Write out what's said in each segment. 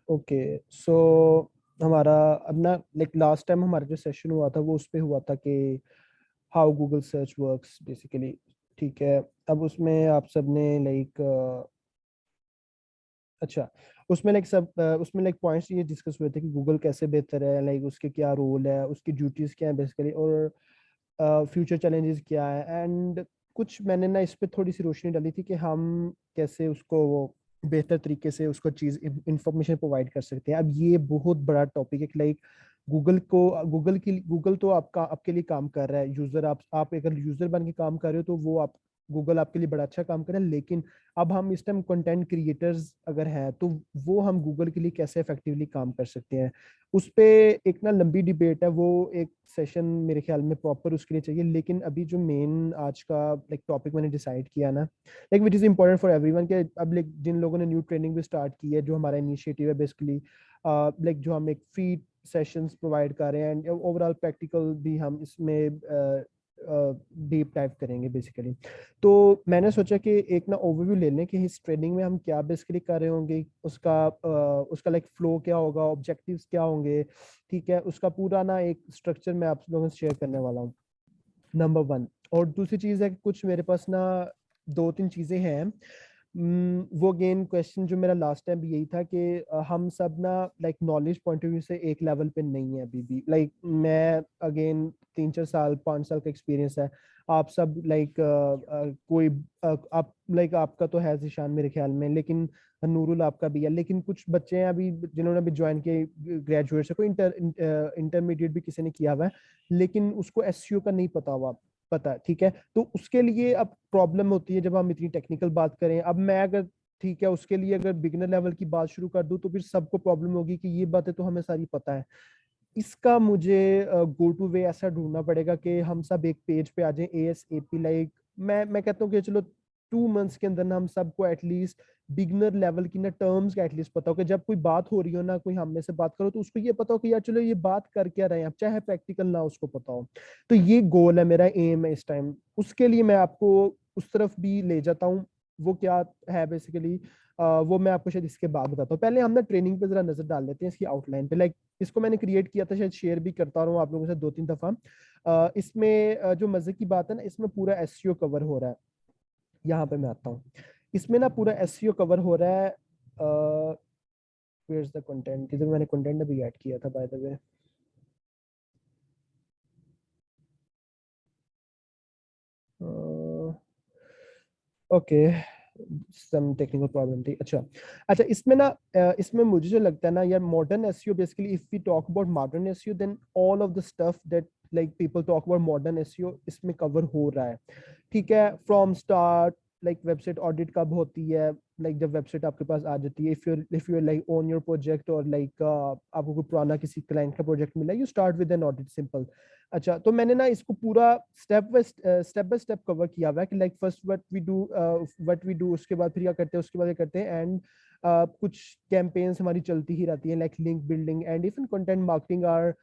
Okay, सो हमारा अब ना लाइक लास्ट टाइम हमारा जो सेशन हुआ था वो उस पे हुआ था कि how Google search works basically. ठीक है, अब उसमें आप सब ने लाइक अच्छा, उसमें लाइक उसमें लाइक पॉइंट्स ये डिस्कस हुए थे कि गूगल कैसे बेहतर है, लाइक उसके क्या रोल है, उसकी ड्यूटीज क्या है बेसिकली, और फ्यूचर चैलेंजेस क्या है। एंड कुछ मैंने ना इस पे थोड़ी सी रोशनी डाली थी कि हम कैसे उसको वो बेहतर तरीके से उसको चीज इंफॉर्मेशन प्रोवाइड कर सकते हैं। अब ये बहुत बड़ा टॉपिक है, लाइक गूगल तो आपका आपके लिए काम कर रहा है। यूजर आप अगर यूजर बन के काम कर रहे हो तो वो आप गूगल आपके लिए बड़ा अच्छा काम कर रहा है। लेकिन अब हम इस टाइम कंटेंट क्रिएटर्स अगर हैं तो वो हम गूगल के लिए कैसे इफेक्टिवली काम कर सकते हैं, उस पे एक ना लंबी डिबेट है। वो एक सेशन मेरे ख्याल में प्रॉपर उसके लिए चाहिए। लेकिन अभी जो मेन आज का लाइक टॉपिक मैंने डिसाइड किया ना, like which is important for everyone, के अब लाइक जिन लोगों ने न्यू ट्रेनिंग भी स्टार्ट की है, जो हमारा इनिशिएटिव है बेसिकली, लाइक जो हम एक फ्री सेशंस प्रोवाइड कर रहे हैं एंड ओवरऑल प्रैक्टिकल भी हम इसमें डीप डाइव करेंगे बेसिकली। तो मैंने सोचा कि एक ना ओवरव्यू ले लें कि इस ट्रेनिंग में हम क्या बेसिकली कर रहे होंगे, उसका लाइक फ्लो क्या होगा, ऑब्जेक्टिव्स क्या होंगे। ठीक है, उसका पूरा ना एक स्ट्रक्चर मैं आप लोगों से शेयर करने वाला हूँ, नंबर वन। और दूसरी चीज़ है कि कुछ मेरे पास ना दो तीन चीज़ें हैं। वो अगेन क्वेश्चन जो मेरा लास्ट टाइम भी यही था कि हम सब ना like knowledge point of view से एक लेवल पे नहीं है अभी भी। लाइक मैं अगेन 3 4 साल 5 साल का एक्सपीरियंस है। आप सब लाइक कोई आप लाइक आपका तो है ज़ीशान मेरे ख्याल में, लेकिन नूरुल आपका भी है। लेकिन कुछ बच्चे हैं अभी जिन्होंने अभी ज्वाइन किए ग्रेजुएट से, कोई इंटरमीडिएट भी किसी ने किया हुआ है, लेकिन उसको एसईओ का नहीं पता है। ठीक है, तो उसके लिए अब प्रॉब्लम होती है जब हम इतनी टेक्निकल बात करें। अब मैं अगर ठीक है उसके लिए अगर बिगिनर लेवल की बात शुरू कर दूं तो फिर सबको प्रॉब्लम होगी कि ये बातें तो हमें सारी पता है। इसका मुझे गो टू वे ऐसा ढूंढना पड़ेगा कि हम सब एक पेज पे आ जाएं एएसएपी। लाइक मैं कहता हूँ कि चलो 2 मंथ्स के अंदर ना हम सबको एटलीस्ट बिगनर लेवल की ना टर्म्स का एटलीस्ट पता हो कि जब कोई बात हो रही हो ना, कोई हम में से बात करो तो उसको ये पता हो कि यार चलो ये बात कर क्या रहे हैं, अब चाहे प्रैक्टिकल ना उसको पता हो। तो ये गोल है, मेरा एम है इस टाइम। उसके लिए मैं आपको उस तरफ भी ले जाता हूँ। वो क्या है बेसिकली, वो मैं आपको शायद इसके बाद बताता हूँ। पहले हम ना ट्रेनिंग पे जरा नजर डाल लेते हैं, इसकी आउटलाइन पे। लाइक इसको मैंने क्रिएट किया था, शायद शेयर भी करता रहा हूँ आप लोगों से 2 3 दफा। इसमें जो मजे की बात है ना, इसमें पूरा एसईओ कवर हो रहा है। यहाँ पे मैं आता हूँ, इसमें ना पूरा एसईओ कवर हो रहा है। वेयर इज द कंटेंट, इधर मैंने कंटेंट अभी ऐड किया था by the way. Okay, some technical problem थी। अच्छा अच्छा, इसमें ना इसमें मुझे जो लगता है ना यार, modern SEO basically, if we talk about modern SEO then all of the stuff that like people talk about modern SEO इसमें कवर हो रहा है। ठीक है, from start like website audit कब होती है, लाइक जब वेबसाइट आपके पास आ जाती है, if you like own your project, और लाइक आपको कोई पुराना किसी क्लाइंट का प्रोजेक्ट मिला, you start with an audit, simple. अच्छा, तो मैंने ना इसको पूरा स्टेप बाय स्टेप कवर किया हुआ है कि like first what we do, उसके बाद फिर क्या करते हैं, उसके बाद क्या करते हैं। एंड कुछ कैंपेन्स हमारी चलती ही रहती है, like link building and even content marketing are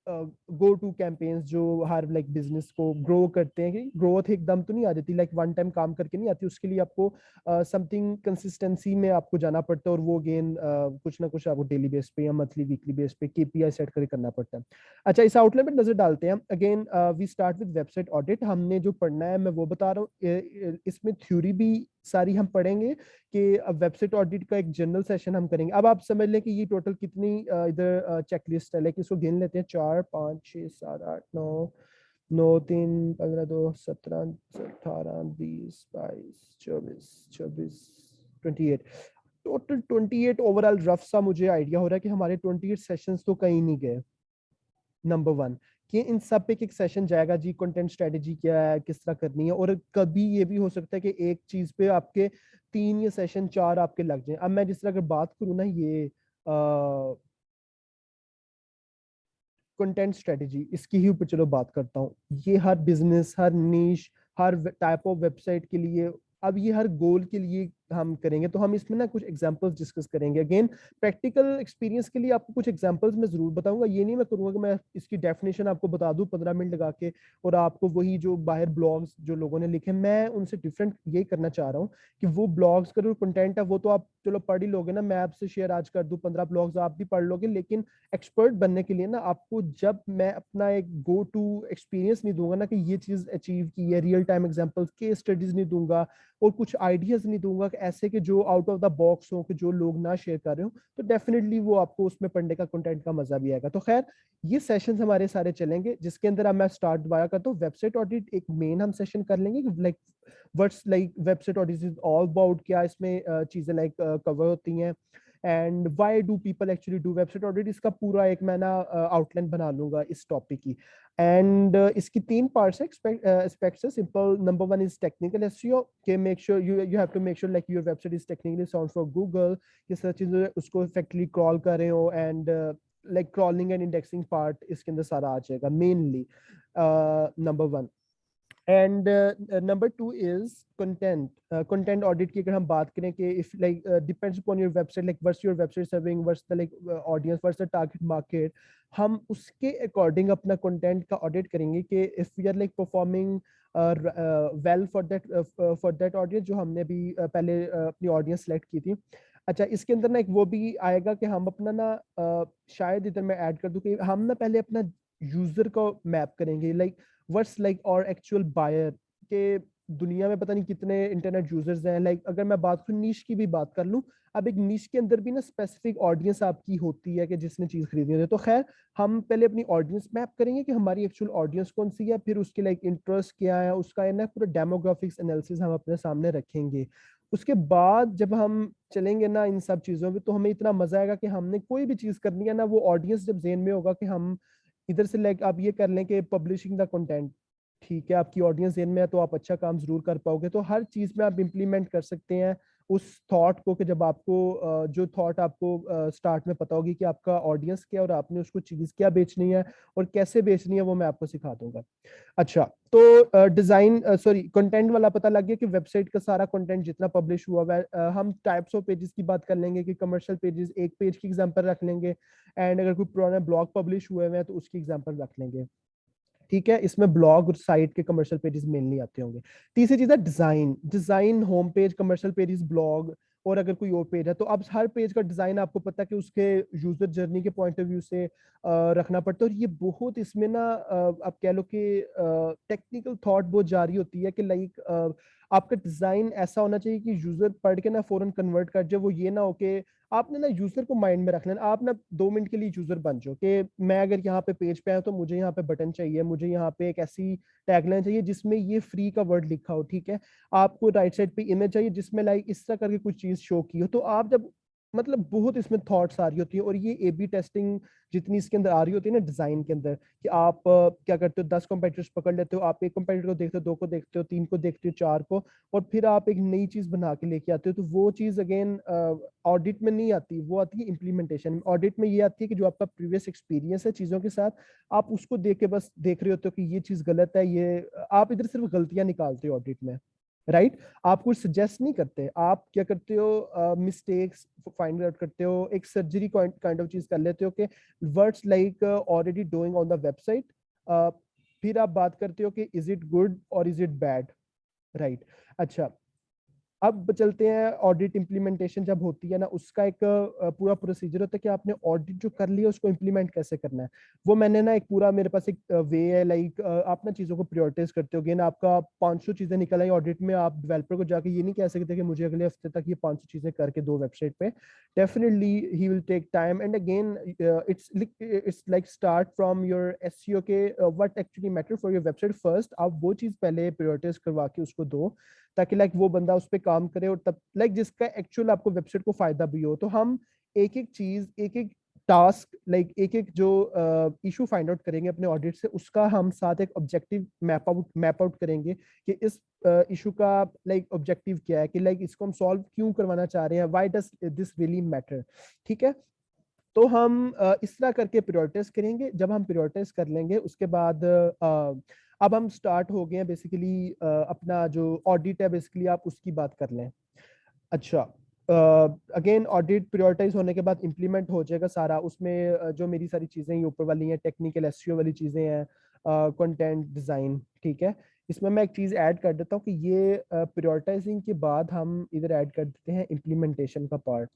go to campaigns जो हर लाइक बिजनेस को ग्रो करते हैं। कि ग्रोथ एकदम तो नहीं आ जाती, लाइक वन टाइम काम करके नहीं आती, उसके लिए आपको समथिंग कंसिस्टेंसी में आपको जाना पड़ता है, और वो अगेन कुछ ना कुछ आपको डेली बेस पे या मंथली वीकली बेस पे केपीआई सेट करके करना पड़ता है। अच्छा, इस आउटलाइन पे नजर डालते हैं। Again we start with website audit. हमने जो पढ़ना है मैं वो बता रहा हूँ। इसमें थ्योरी भी सारी हम पढ़ेंगे कि अब वेबसाइट ऑडिट का एक जनरल सेशन हम करेंगे। अब आप समझ लें कि ये टोटल कितनी इधर चेकलिस्ट है, लेकिन इसको गिन लेते हैं। 4 5 6 7 8 9 10 11 12 17 18 20 22 24 टोटल 28 ओवरऑल रफ सा मुझे आइडिया हो रहा है कि हमारे 28 सेशंस तो कहीं नहीं गए। नंबर वन, कि इन सब पे एक सेशन जाएगा जी, कंटेंट स्ट्रेटेजी क्या है, किस तरह करनी है। और कभी ये भी हो सकता है कि एक चीज पे आपके 3 या सेशन 4 आपके लग जाए। अब मैं जिस तरह अगर बात करूँ ना, ये कंटेंट स्ट्रेटेजी, इसकी ही ऊपर चलो बात करता हूँ। ये हर बिजनेस, हर नीश, हर टाइप ऑफ वेबसाइट के लिए, अब ये हर गोल के लिए हम करेंगे। तो हम इसमें ना कुछ एग्जांपल्स डिस्कस करेंगे। अगेन प्रैक्टिकल एक्सपीरियंस के लिए आपको कुछ एग्जांपल्स मैं जरूर बताऊंगा। ये नहीं मैं करूंगा कि मैं इसकी डेफिनेशन आपको बता दूं 15 मिनट लगा के और आपको वही जो बाहर ब्लॉग्स जो लोगों ने लिखे, मैं उनसे डिफरेंट यही करना चाह रहा हूँ कि वो ब्लॉग्स का जो कंटेंट है वो तो आप चलो पढ़ ही लोगे ना, मैं आपसे शेयर आज कर दूं 15 ब्लॉग्स आप भी पढ़ लोगे, लेकिन एक्सपर्ट बनने के लिए ना आपको, जब मैं अपना एक गो टू एक्सपीरियंस नहीं दूंगा ना कि ये चीज अचीव की है, real time examples case studies नहीं दूंगा और कुछ आइडियाज नहीं दूंगा कि ऐसे के जो आउट ऑफ द बॉक्स हो कि जो लोग ना शेयर कर रहे हो, तो डेफिनेटली वो आपको उसमें पढ़ने का कंटेंट का मजा भी आएगा। तो खैर ये सेशंस हमारे सारे चलेंगे, जिसके अंदर अब मैं स्टार्ट दोबारा करता हूँ। वेबसाइट ऑडिट एक मेन हम सेशन कर लेंगे, like what's like website audit is all about, क्या इसमें चीजें लाइक कवर होती हैं, and why do people actually do website audit. इसका पूरा एक मैं ना आउटलाइन बना लूंगा इस टॉपिक की। एंड इसकी 3 पार्ट्स है, एस्पेक्ट्स है। Simple number 1 is technical SEO के make sure you have to make sure like your website is technically sound for Google, ये सारी चीजें उसको इफेक्टिवली क्रॉल कर रहे हो, and like crawling and indexing part इसके अंदर सारा आ जाएगा mainly, number 1। And number 2 is content, content audit की अगर हम बात करें कि if like depends upon your website, like what's your website serving, what's the like audience, what's the target market, हम उसके अकॉर्डिंग अपना कंटेंट का ऑडिट करेंगे कि if we are like performing well for that audience जो हमने भी पहले अपनी ऑडियंस सेलेक्ट की थी। अच्छा, इसके अंदर ना एक वो भी आएगा कि हम अपना ना शायद इधर मैं ऐड कर दूं कि हम ना पहले अपना यूजर को मैप करेंगे, लाइक व्हाट्स लाइक और एक्चुअल बायर के दुनिया में पता नहीं कितने इंटरनेट यूजर्स हैं। लाइक अगर मैं बात करूं नीश की भी बात कर लूं, अब एक नीश के अंदर भी ना स्पेसिफिक ऑडियंस आपकी होती है कि जिसने चीज खरीदनी होती है। तो खैर हम पहले अपनी ऑडियंस मैप करेंगे कि हमारी एक्चुअल ऑडियंस कौन सी है, फिर उसके लाइक इंटरेस्ट क्या है, उसका है ना पूरा डेमोग्राफिक्स एनालिसिस हम अपने सामने रखेंगे। उसके बाद जब हम चलेंगे ना इन सब चीजों में, तो हमें इतना मजा आएगा कि हमने कोई भी चीज करनी है ना, वो ऑडियंस जब जेन में होगा कि हम इधर से लाइक आप ये कर लें कि पब्लिशिंग द कंटेंट, ठीक है, आपकी ऑडियंस इन में है तो आप अच्छा काम जरूर कर पाओगे। तो हर चीज में आप इंप्लीमेंट कर सकते हैं उस थॉट को कि जब आपको जो थॉट आपको स्टार्ट में पता होगी कि आपका ऑडियंस क्या है और आपने उसको चीज क्या बेचनी है और कैसे बेचनी है, वो मैं आपको सिखा दूंगा। अच्छा, तो डिजाइन सॉरी कंटेंट वाला पता लग गया कि वेबसाइट का सारा कंटेंट जितना पब्लिश हुआ है। हम टाइप्स ऑफ पेजेस की बात कर लेंगे कि कमर्शियल पेजेस, एक पेज की एग्जांपल रख लेंगे, एंड अगर कोई पुराने ब्लॉग पब्लिश हुए हैं तो उसकी एग्जांपल रख लेंगे। ठीक है, इसमें ब्लॉग और साइट के कमर्शियल पेजेस मेनली आते होंगे। तीसरी चीज है design, design home page, commercial pages, blog, और अगर कोई और पेज है तो अब हर पेज का डिजाइन आपको पता है कि उसके यूजर जर्नी के पॉइंट ऑफ व्यू से रखना पड़ता है। और ये बहुत इसमें ना आप कह लो कि टेक्निकल थॉट बहुत जारी होती है कि लाइक आपका डिजाइन ऐसा होना चाहिए कि यूजर पढ़ के ना फौरन कन्वर्ट कर जाए। वो ये ना हो कि आपने ना यूजर को माइंड में रख लेना, आप ना 2 मिनट के लिए यूजर बन जाओ कि मैं अगर यहाँ पे पेज पे आया तो मुझे यहाँ पे बटन चाहिए, मुझे यहाँ पे एक ऐसी टैगलाइन चाहिए जिसमें ये फ्री का वर्ड लिखा हो, ठीक है, आपको राइट साइड पे इमेज चाहिए जिसमें लाइक इस तरह करके कुछ चीज शो की हो। तो आप जब मतलब बहुत इसमें थॉट्स आ रही होती है, और ये ए बी टेस्टिंग जितनी इसके अंदर आ रही होती है ना डिजाइन के अंदर, कि आप क्या करते हो 10 कंपेटिटर्स पकड़ लेते हो, आप एक कंपेटिटर को देखते हो, 2 को देखते हो, 3 को देखते हो, 4 को, और फिर आप एक नई चीज बना के लेके आते हो। तो वो चीज अगेन ऑडिट में नहीं आती, वो आती है इम्प्लीमेंटेशन में। ऑडिट में ये आती है कि जो आपका प्रीवियस एक्सपीरियंस है चीजों के साथ, आप उसको देख के बस देख रहे होते हो कि ये चीज गलत है, ये आप इधर सिर्फ गलतियां निकालते हो ऑडिट में, राइट। आप कुछ सजेस्ट नहीं करते, आप क्या करते हो, मिस्टेक्स फाइंड आउट करते हो, एक सर्जरी काइंड ऑफ चीज कर लेते हो कि words like already doing on the website. फिर आप बात करते हो कि इज इट गुड और इज इट बैड, राइट। अच्छा, अब चलते हैं ऑडिट इम्प्लीमेंटेशन जब होती है ना, उसका एक पूरा प्रोसीजर होता है कि आपने ऑडिट जो कर लिया उसको इम्प्लीमेंट कैसे करना है। वो मैंने ना एक पूरा मेरे पास एक वे है, लाइक आप ना चीजों को प्रायोरिटाइज करते हो। ना आपका 500 चीजें निकल आई ऑडिट में, आप डेवलपर को जाके ये नहीं कह सकते कि मुझे अगले हफ्ते तक ये 500 चीजें करके दो वेबसाइट पे। डेफिनेटली ही will take time, and again it's like start from your SEO के what actually matter for your website first. आप वो चीज पहले प्रायोरिटाइज करवा के उसको दो, ताकि लाइक वो बंदा उस पर काम करे, और तब लाइक जिसका एक्चुअल आपको वेबसाइट को फायदा भी हो। तो हम एक एक चीज, एक एक टास्क, लाइक एक एक जो इशू फाइंड आउट करेंगे अपने ऑडिट से, उसका हम साथ एक ऑब्जेक्टिव मैप आउट करेंगे कि इस इशू का लाइक ऑब्जेक्टिव क्या है, कि लाइक इसको हम सॉल्व क्यों करवाना चाह रहे हैं, why does this really matter, ठीक है। तो हम इस तरह करके प्रायोरिटाइज करेंगे। जब हम प्रायोरिटाइज कर लेंगे उसके बाद अब हम स्टार्ट हो गए हैं बेसिकली, अपना जो ऑडिट है बेसिकली आप उसकी बात कर लें। अच्छा, अगेन ऑडिट प्रायोरिटाइज होने के बाद इम्प्लीमेंट हो जाएगा सारा उसमें। जो मेरी सारी चीज़ें ये ऊपर वाली हैं, टेक्निकल एसईओ वाली चीज़ें हैं, कंटेंट डिज़ाइन, ठीक है। इसमें मैं एक चीज़ ऐड कर देता हूँ कि ये प्रायोरिटाइजिंग के बाद हम इधर ऐड कर देते हैं इम्प्लीमेंटेशन का part.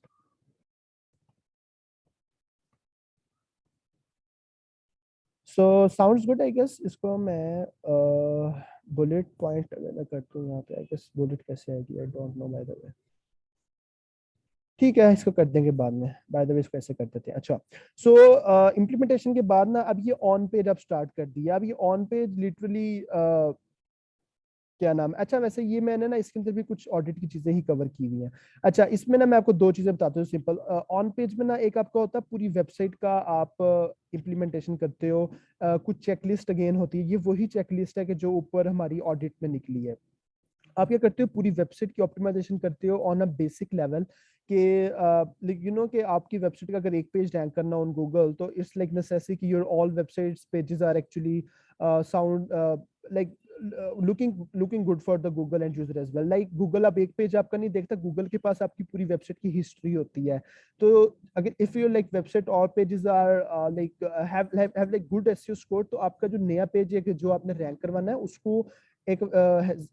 So sounds good I guess. इसको मैं बुलेट पॉइंट अगर मैं करता हूँ यहाँ पे, आई गेस बुलेट कैसे आएगी, I don't know bye the वे। ठीक है, इसको कर देंगे बाद में, बाय द वे इसको ऐसे कर देते हैं। अच्छा, सो इम्प्लीमेंटेशन के बाद ना अब ये ऑन पेज अब स्टार्ट कर दिया। अब ये ऑन पेज लिटरली क्या नाम है, अच्छा वैसे ये मैंने ना इसके अंदर भी कुछ ऑडिट की चीजें ही कवर की हुई हैं। अच्छा, इसमें ना मैं आपको दो चीजें बताता हूँ सिंपल। ऑन पेज में ना एक आपका होता है पूरी वेबसाइट का आप इम्प्लीमेंटेशन करते हो। कुछ चेकलिस्ट अगेन होती है, ये वही चेकलिस्ट है कि जो ऊपर हमारी ऑडिट में निकली है। आप क्या करते हो, पूरी वेबसाइट की ऑप्टिमाइजेशन करते हो ऑन अ बेसिक लेवल कि यू नो कि आपकी वेबसाइट का अगर एक पेज रैंक करना ऑन गूगल, तो इट्स लाइक नेसेसरी कि your all websites pages are actually sound like looking good for the Google and user as well. Like Google अब एक पेज आपका नहीं देखता, गूगल के पास आपकी पूरी वेबसाइट की हिस्ट्री होती है। तो अगर इफ योर लाइक वेबसाइट और pages are like have like good SEO score, तो आपका जो नया पेज है कि जो आपने रैंक करवाना है उसको एक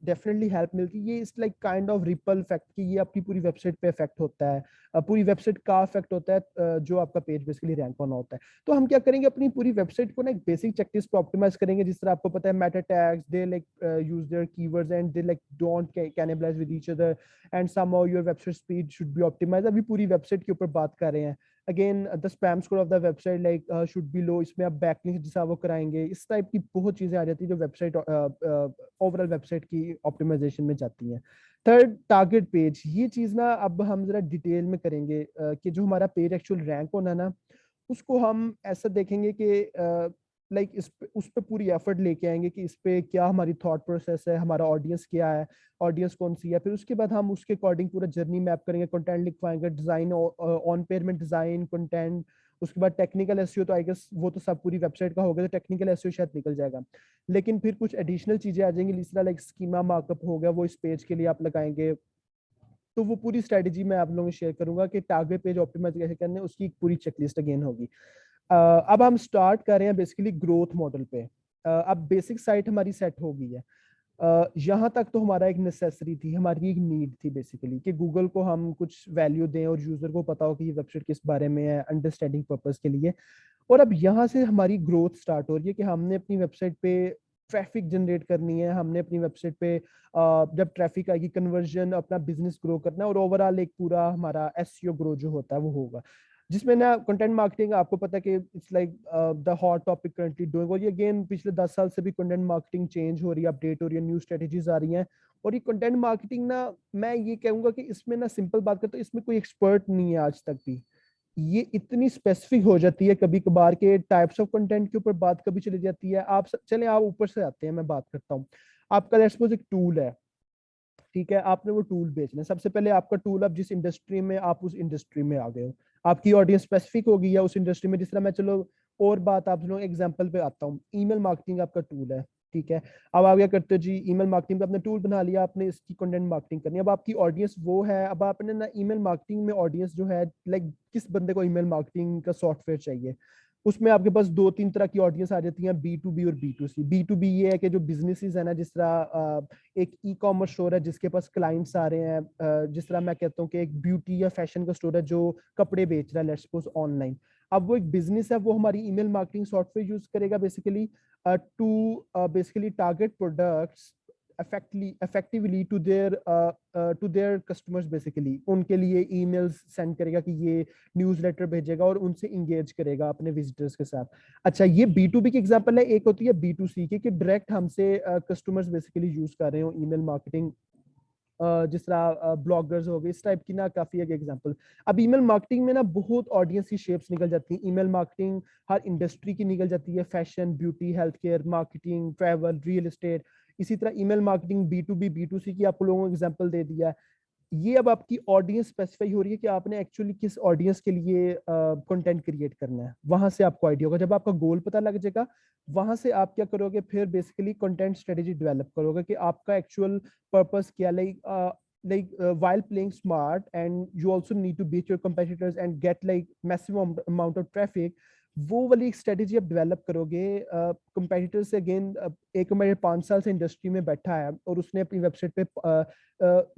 डेफिनेटली हेल्प मिलती है। ये इस like kind of ripple effect कि ये आपकी पूरी वेबसाइट पे इफेक्ट होता है। पूरी वेबसाइट का इफेक्ट होता है, जो आपका पेज बेसिकली रैंक होना होता है। तो हम क्या करेंगे, अपनी पूरी वेबसाइट को ना एक बेसिक चेकलिस्ट पे ऑप्टिमाइज करेंगे। जिस तरह आपको पता है meta tags they like use their keywords and they like don't cannibalize with each other, and somehow your website speed should be optimize. अभी पूरी वेबसाइट के ऊपर बात कर रहे हैं। Again the spam score of the website like should be low, इसमें आप बैकलिंक जैसा वो कराएंगे। इस टाइप की बहुत चीजें आ जाती है जो वेबसाइट ओवरऑल वेबसाइट की ऑप्टिमाइजेशन में जाती हैं। Third, target page. ये चीज ना अब हम जरा डिटेल में करेंगे कि जो हमारा पेज एक्चुअल रैंक होना ना, उसको हम ऐसा देखेंगे कि लाइक उस पे पूरी एफर्ट लेके आएंगे कि इस पे क्या हमारी थॉट प्रोसेस है, हमारा ऑडियंस क्या है, ऑडियंस कौन सी है। फिर उसके बाद हम उसके अकॉर्डिंग पूरा जर्नी मैप करेंगे, कंटेंट लिखवाएंगे, डिजाइन ऑन पेज में डिजाइन कंटेंट। उसके बाद टेक्निकल एसईओ, तो आई गेस वो तो सब पूरी वेबसाइट का होगा, तो टेक्निकल एसईओ शायद निकल जाएगा। लेकिन फिर कुछ एडिशनल चीजें आ जाएंगी, जिस तरह लाइक स्कीमा मार्कअप हो गया, वो इस पेज के लिए आप लगाएंगे। तो वो पूरी स्ट्रेटेजी मैं आप लोगों को शेयर करूंगा कि टारगेट पेज ऑप्टिमाइज कैसे करने, उसकी एक पूरी चेकलिस्ट अगेन होगी। अब हम स्टार्ट कर रहे हैं बेसिकली ग्रोथ मॉडल पे। अब बेसिक साइट हमारी सेट हो गई है। यहाँ तक तो हमारा एक नेसेसरी थी, हमारी एक नीड थी बेसिकली कि गूगल को हम कुछ वैल्यू दें और यूजर को पता हो कि ये वेबसाइट किस बारे में है, अंडरस्टैंडिंग पर्पस के लिए। और अब यहाँ से हमारी ग्रोथ स्टार्ट हो रही है कि हमने अपनी वेबसाइट पे ट्रैफिक जनरेट करनी है। हमने अपनी वेबसाइट पे जब ट्रैफिक आएगी, कन्वर्जन, अपना बिजनेस ग्रो करना है, और ओवरऑल एक पूरा हमारा एसईओ ग्रो जो होता है वो होगा। जिसमें ना कंटेंट मार्केटिंग, आपको पता है कि it's like the hot topic currently doing. और ये अगेन पिछले 10 साल से भी कंटेंट मार्केटिंग चेंज हो रही है, अपडेट हो रही है, न्यू स्ट्रेटेजीज आ रही हैं। और ये कंटेंट मार्केटिंग ना, मैं ये कहूंगा कि इसमें ना सिंपल बात करते, इसमें कोई एक्सपर्ट नहीं है आज तक भी। ये इतनी स्पेसिफिक हो जाती है कभी कभार के टाइप्स ऑफ कंटेंट के ऊपर बात कभी चली जाती है। चले आप ऊपर से आते हैं, मैं बात करता हूँ। आपका लेट्स सपोज एक टूल है, ठीक है, आपने वो टूल बेचना है। सबसे पहले आपका टूल, अब जिस इंडस्ट्री में आप उस इंडस्ट्री में आ गए हो, आपकी ऑडियंस स्पेसिफिक हो गई है उस इंडस्ट्री में। जिस तरह मैं, चलो और बात आप लोग एग्जांपल पे आता हूँ, ईमेल मार्केटिंग आपका टूल है, ठीक है। अब आप क्या करते हो जी, ईमेल मार्केटिंग पे आपने टूल बना लिया, आपने इसकी कंटेंट मार्केटिंग करनी है। अब आपकी ऑडियंस वो है, अब आपने ना ईमेल मार्केटिंग में ऑडियंस जो है, लाइक किस बंदे को ईमेल मार्केटिंग का सॉफ्टवेयर चाहिए, उसमें आपके पास दो तीन तरह की ऑडियंस आ जाती है, बी टू बी और B to C. B to B ये है कि जो बिजनेसेस है ना, जिस तरह एक ई कॉमर्स स्टोर है जिसके पास क्लाइंट्स आ रहे हैं, जिस तरह मैं कहता हूँ कि एक ब्यूटी या फैशन का स्टोर है जो कपड़े बेच रहा है, लेट्स सपोज ऑनलाइन। अब वो एक बिजनेस है, वो हमारी ईमेल मार्केटिंग सॉफ्टवेयर यूज करेगा basically to basically target products effectively to their customers, basically उनके लिए ईमेल्स सेंड करेगा कि ये न्यूज़लेटर भेजेगा और उनसे इंगेज करेगा अपने विजिटर्स के साथ। अच्छा, ये बी टू बी की एग्जांपल है। एक होती है बी टू सी की, कि डायरेक्ट हमसे कस्टमर्स बेसिकली यूज कर रहे हो ईमेल मार्केटिंग, जिस तरह ब्लॉगर्स हो गए, इस टाइप की ना काफी एक एग्जांपल। अब ईमेल मार्केटिंग में ना बहुत ऑडियंस की शेप्स निकल जाती हैं। ईमेल मार्केटिंग हर इंडस्ट्री की निकल जाती है, fashion, beauty, health care, marketing, travel, real estate. इसी तरह email marketing B to B to C की आपको लोगों को एग्जांपल दे दिया है। ये अब आपकी ऑडियंस स्पेसिफाई हो रही है कि आपने एक्चुअली किस ऑडियंस के लिए कंटेंट क्रिएट करना है। वहां से आपको आइडिया होगा, जब आपका गोल पता लग जाएगा, वहां से आप क्या करोगे, फिर बेसिकली कंटेंट स्ट्रेटेजी डेवलप करोगे कि आपका एक्चुअल पर्पस क्या। Like while playing smart, and you also need to beat your competitors and get like massive amount of traffic, वो वाली एक स्ट्रेटेजी आप डेवलप करोगे कंपेटिटर से। अगेन एक मेरे 5 साल से इंडस्ट्री में बैठा है और उसने अपनी वेबसाइट पे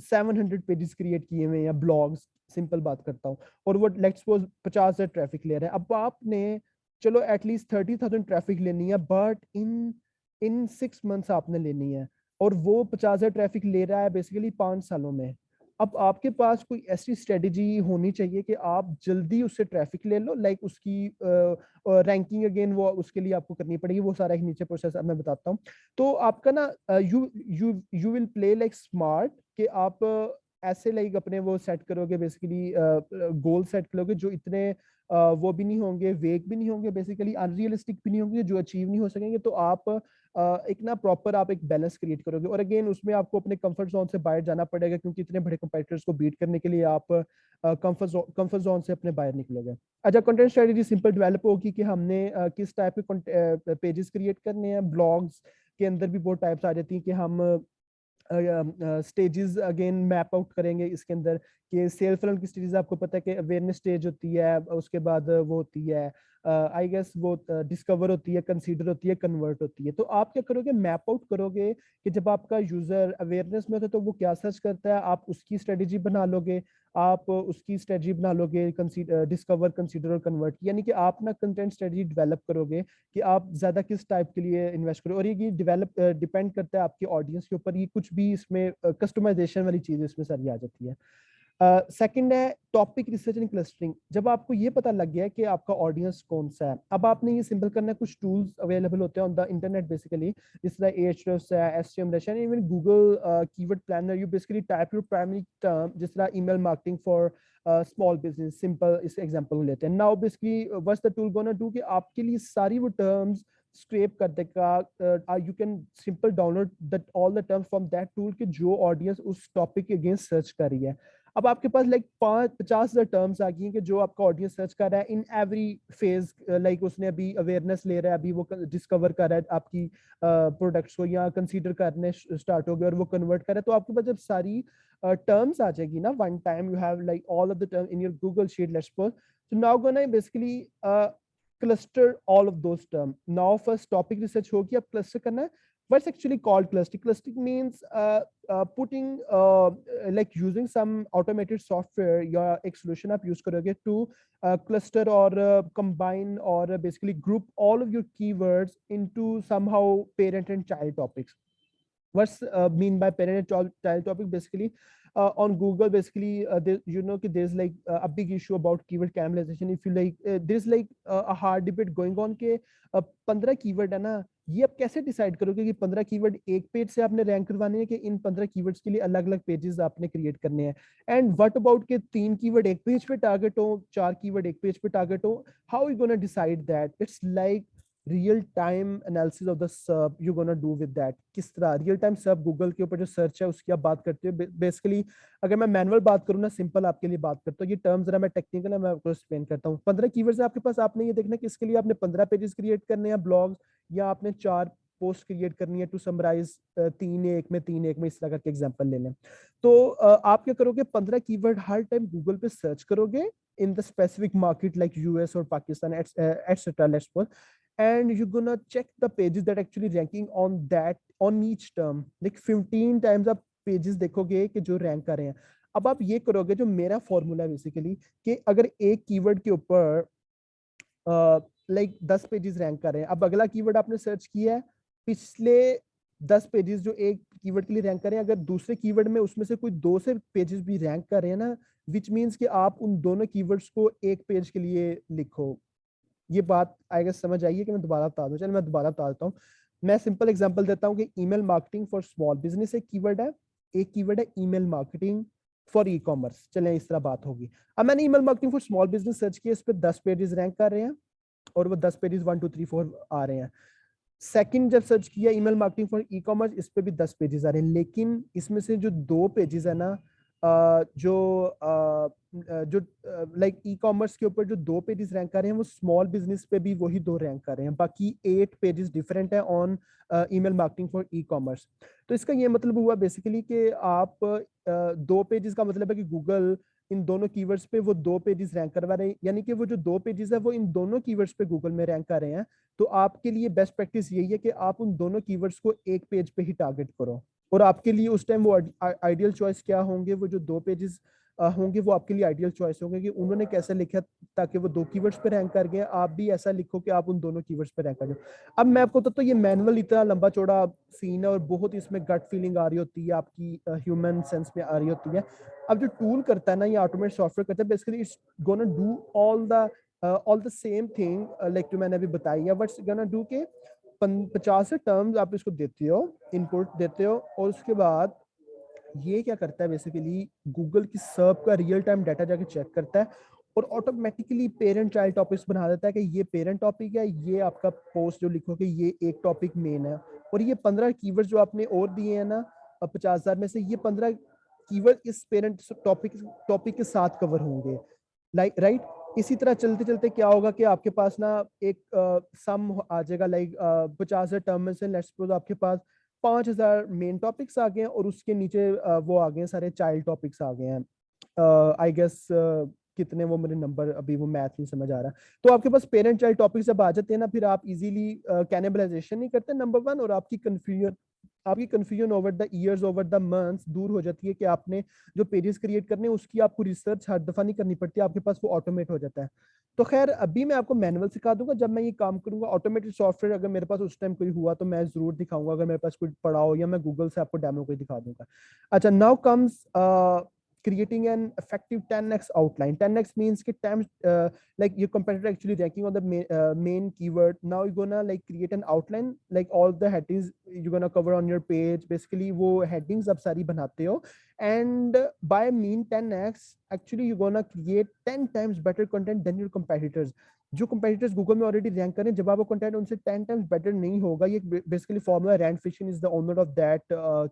700 पेजेस क्रिएट किए हुए हैं या ब्लॉग्स, सिंपल बात करता हूँ, और वो लेट्स सपोज 50,000 ट्रैफिक ले रहा है। अब आपने चलो एटलीस्ट 30,000 ट्रैफिक लेनी है, बट इन इन 6 मंथ्स आपने लेनी है, और वो 50,000 ट्रैफिक ले रहा है बेसिकली 5 सालों में। अब आपके पास कोई ऐसी स्ट्रेटेजी होनी चाहिए कि आप जल्दी उससे ट्रैफिक ले लो, लाइक उसकी रैंकिंग अगेन वो उसके लिए आपको करनी पड़ेगी, वो सारा एक नीचे प्रोसेस मैं बताता हूँ। तो आपका ना you you you will play like smart, कि आप ऐसे लाइक अपने वो सेट करोगे बेसिकली, गोल सेट करोगे जो इतने वो भी नहीं होंगे, वेग भी नहीं होंगे, बेसिकली अनरियलिस्टिक भी नहीं होंगे, जो अचीव नहीं हो सकेंगे। तो आप एक ना प्रॉपर आप एक बैलेंस क्रिएट करोगे, और अगेन उसमें आपको अपने कंफर्ट जोन से बाहर जाना पड़ेगा, क्योंकि इतने बड़े कंपटीटर्स को बीट करने के लिए आप कंफर्ट जोन से अपने बाहर निकलोगे। अच्छा, कंटेंट स्ट्रेटेजी सिंपल डेवलप होगी कि हमने किस टाइप के पेजेस क्रिएट करने हैं। ब्लॉग्स के अंदर भी बहुत टाइप्स आ जाती हैं कि हम स्टेजेस अगेन मैप आउट करेंगे इसके अंदर, कि सेल्फ रन की स्टेजेस आपको पता है कि अवेयरनेस स्टेज होती है, उसके बाद वो होती है आई गेस वो डिस्कवर होती है, कंसीडर होती है, कन्वर्ट होती है। तो आप क्या करोगे, मैप आउट करोगे कि जब आपका यूजर अवेयरनेस में होता है तो वो क्या सर्च करता है, आप उसकी स्ट्रेटेजी बना लोगे, आप उसकी स्ट्रेटेजी बना लोगे डिस्कवर, कंसीडर और कन्वर्ट, यानी कि आप ना कंटेंट स्ट्रेटेजी डेवलप करोगे कि आप ज्यादा किस टाइप के लिए इन्वेस्ट करो। और ये डेवलप डिपेंड करता है आपकी ऑडियंस के ऊपर, ये कुछ भी इसमें कस्टमाइजेशन वाली चीज इसमें सारी आ जाती है। सेकंड है टॉपिक रिसर्च एंड क्लस्टरिंग। जब आपको ये पता लग गया कि आपका ऑडियंस कौन सा है, अब आपने ये सिंपल करना है। कुछ टूल्स अवेलेबल होते हैं ऑन द इंटरनेट बेसिकली, जिस तरह Ahrefs है, SEMrush है, even Google keyword planner. You basically type your primary term, जिस तरह email marketing for small business, simple इस एग्जांपल लेते हैं। Now basically what's the tool gonna do, कि आपके लिए सारी वो टर्म्स स्क्रैप कर देगा। You can simple download that all the terms from that tool, कि जो ऑडियंस उस टॉपिक के अगेंस्ट सर्च कर रही है। अब आपके पास लाइक 50,000 टर्म्स आ गई हैं कि जो आपका ऑडियंस सर्च कर रहा है इन एवरी फेज। लाइक उसने अभी अवेयरनेस ले रहा है, अभी वो डिस्कवर कर रहा है आपकी प्रोडक्ट्स को, या कंसीडर करने स्टार्ट हो गया और वो कन्वर्ट कर रहा है। तो आपके पास जब सारी टर्म्स आ जाएगी ना, one time you have like all of the term in your Google sheet, let's suppose, so now gonna basically cluster all of those terms. Now first topic research होगी, अब cluster करना है। What's actually called clustering? Clustering means putting like using some automated software या एक solution आप use करोगे to cluster or combine or basically group all of your keywords into somehow parent and child topics. What's mean by parent and child topic? Basically on Google, basically you know there's like a big issue about keyword cannibalization. If you like there's like a hard debate going on के 15 keyword है ना, ये आप कैसे decide करोगे कि 15 keyword एक page से आपने रैंक करवाने हैं कि इन 15 कीवर्ड्स के लिए अलग अलग पेजेस आपने क्रिएट करने हैं। एंड व्हाट अबाउट के 3 कीवर्ड एक पेज पे टारगेट हो, 4 कीवर्ड एक पेज पे टारगेट हो, how you gonna decide that? It's like real time analysis of the search you gonna do with that. किस तरह रियल टाइम सर्च गूगल के ऊपर जो सर्च है उसकी आप बात करते हो बेसिकली। अगर मैं मैनुअल बात करूँ ना, सिंपल आपके लिए बात करता हूँ, ये टर्म जरा मैं टेक्निकल है, मैं आपको एक्सप्लेन करता हूँ। 15 कीवर्ड्स आपके पास, आपने ये देखना कि इसके लिए आपने 15 पेजेस क्रिएट करने हैं ब्लॉग्स, या आपने 4 पोस्ट क्रिएट करनी है टू समराइज 3 एक में इस तरह करके एग्जांपल ले लें। तो आप क्या करोगे, 15 कीवर्ड हर टाइम गूगल पे सर्च करोगे in the specific market like US और Pakistan etcetera, let's suppose, and you're gonna check the pages that actually ranking on that on each term, like 15 times आप पेजेस देखोगे कि जो रैंक कर रहे हैं। अब आप ये करोगे, जो मेरा फॉर्मूला है बेसिकली, कि अगर एक कीवर्ड के ऊपर लाइक 10 पेजेस रैंक कर रहे हैं, अब अगला कीवर्ड आपने सर्च किया है, पिछले 10 पेजेस जो एक कीवर्ड के लिए रैंक कर रहे हैं, अगर दूसरे कीवर्ड में उसमें से कोई 2 से पेजेस भी रैंक कर रहे हैं ना, विच मीन्स कि आप उन दोनों कीवर्ड्स को एक पेज के लिए लिखो। ये बात आई गेस समझ आई है कि मैं दोबारा बता दूं? चलो मैं दोबारा बता देता हूँ। मैं सिंपल एग्जांपल देता हूँ कि email marketing for small business एक कीवर्ड है, एक कीवर्ड है email marketing for e commerce. चलें इस तरह बात होगी। अब मैंने email marketing for small business search किया, इस पर 10 पेजेस रैंक कर रहे हैं, और वो 10 पेजेस 1 2 3 4 आ रहे हैं। सेकंड जब सर्च किया email marketing for e commerce, इस पे भी 10 पेजेस आ रहे हैं, लेकिन इसमें से जो 2 पेजेस है ना, जो लाइक ई कॉमर्स के ऊपर जो 2 पेजेस रैंक कर रहे हैं वो स्मॉल बिजनेस पे भी वही 2 रैंक कर रहे हैं, बाकी 8 पेजेस डिफरेंट है on email marketing for e commerce. तो इसका ये मतलब हुआ बेसिकली कि आप 2 पेजेस का मतलब है कि गूगल इन दोनों कीवर्ड्स पे वो 2 पेजेस रैंक करवा रहे हैं, यानी कि वो जो 2 पेजेस है वो इन दोनों कीवर्ड्स पे गूगल में रैंक कर रहे हैं। तो आपके लिए बेस्ट प्रैक्टिस यही है कि आप उन दोनों कीवर्ड्स को एक पेज पे ही टारगेट करो, और आपके लिए उस टाइम वो आइडियल चॉइस क्या होंगे, वो जो 2 पेजेस होंगे वो आपके लिए आइडियल चॉइस होंगे कि उन्होंने कैसे लिखा ताकि वो 2 कीवर्ड्स पे रैंक कर गए, आप भी ऐसा लिखो कि आप उन दोनों कीवर्ड्स पे रैंक कर जाओ। अब मैं आपको तो ये मैनुअल इतना लंबा चौड़ा सीन है और बहुत इसमें गट फीलिंग आ रही होती है, आपकी ह्यूमन सेंस में आ रही होती है। अब जो टूल करता है ना, ये ऑटोमेट सॉफ्टवेयर करता है, basically it's gonna do all the same thing like जो मैंने अभी बताई है, बट गोना डू के 50 से टर्म्स आप इसको देते हो, इनपुट देते हो, और उसके बाद ये क्या करता है बेसिकली गूगल की सर्व का रियल टाइम डाटा जाके चेक करता है और ऑटोमेटिकली पेरेंट चाइल्ड टॉपिक्स बना देता है कि ये पेरेंट टॉपिक है, ये आपका पोस्ट जो लिखोगे ये एक टॉपिक मेन है, और ये 15 कीवर्ड जो आपने और दिए हैं ना 50,000 में से, ये 15 कीवर्ड इस पेरेंट टॉपिक टॉपिक के साथ कवर होंगे, लाइक राइट। इसी तरह चलते चलते क्या होगा कि आपके पास ना एक सम आ जाएगा, लाइक 50,000 टर्म में से लेट्स सपोज आपके पास 5,000 मेन टॉपिक्स आ गए हैं और उसके नीचे वो आ गए हैं सारे चाइल्ड टॉपिक्स आ गए हैं, आई गेस कितने वो मेरे नंबर अभी वो मैथ नहीं समझ आ रहा। तो आपके पास पेरेंट चाइल्ड टॉपिक्स जब आ जाते हैं ना, फिर आप इजीली कैनिबलाइजेशन नहीं करते नंबर वन, और आपकी confusion over the years over the months दूर हो जाती है कि आपने जो पेजेस क्रिएट करने हैं उसकी आपको रिसर्च हर दफा नहीं करनी पड़ती, आपके पास वो ऑटोमेट हो जाता है। तो खैर अभी मैं आपको मैनुअल सिखा दूंगा, जब मैं ये काम करूंगा ऑटोमेटेड सॉफ्टवेयर अगर मेरे पास उस टाइम कोई हुआ तो मैं जरूर दिखाऊंगा, अगर मेरे पास कोई पड़ा हो, या मैं गूगल से आपको डेमो कोई दिखा दूंगा। अच्छा, now comes creating an effective 10x outline. 10x means कि times like your competitor actually ranking on the main keyword. Now you're gonna like create an outline, like all the headings you're gonna cover on your page. Basically वो headings आप सारी बनाते हो, and by mean 10x actually you're gonna create 10 times better content than your competitors. जो competitors Google में already rank करें, जब आपका कंटेंट उनसे 10 टाइम्स बेटर नहीं होगा, ये basically formula, Rand Fishkin is the owner of that